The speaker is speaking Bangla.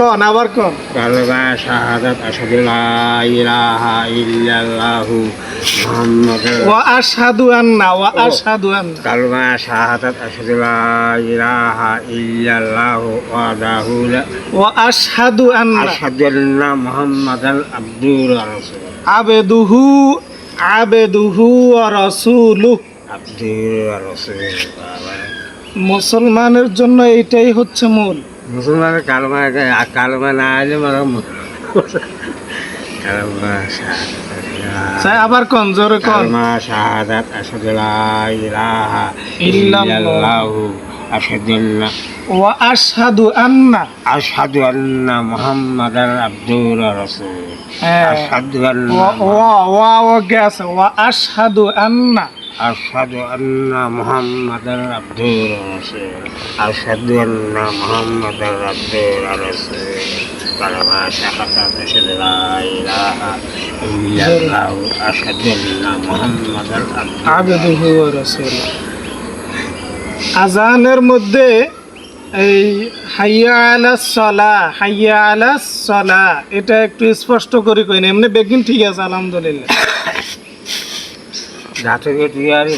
কোন আবার কোন। কালমা শাহাদাত আশহাদু লা ইলাহা ইল্লাল্লাহু মুহাম্মাদুর ওয়া আশহাদু আন্না ওয়া আশহাদু আন্না। কালমা শাহাদাত আশহাদু লা ইলাহা ইল্লাল্লাহু ওয়াহদাহু লা ওয়া আশহাদু আন্না আশহাদু আন্না মুহাম্মাদান আবদুহু ওয়া রাসূলুহু। আবেদুহু আবেদুহু ওয়া রাসূলুহু। আবদুহু ওয়া রাসূলুহু। মুসলমানের জন্য এইটাই হচ্ছে মূল। মুসলমানের কালমা না এলে কালমা স্যার আবার কোন জোরে কোন। কালমা শাহাদাত আশহাদু লা ইলাহা ইল্লাল্লাহু ওয়া আশহাদু আন্না আশহাদু আন্না মুহাম্মাদান আবদুহু ওয়া রাসূলুহু। আশহাদু আন্না ওয়া গেছে ওয়া আশহাদু আন্না আশহাদু আন্না মুহাম্মাদান আবদুহু ওয়া রাসূলুহু। আশহাদু আন্না মুহাম্মাদান আবদুহু ওয়া রাসূলুহু। কালমা শাহাদাত আশহাদু লা ইলাহা ইল্লাল্লাহু আশহাদু আন্না মুহাম্মাদান আবেদুহু ওয়া রাসূলুহু। আজানের মধ্যে এই হাইয়া আলাস সালাহ হাইয়া আলাস সালাহ এটা একটু স্পষ্ট করে কইন। এমনি বেগিন ঠিক আছে আলহামদুলিল্লাহ। নাটকের টিয়ারি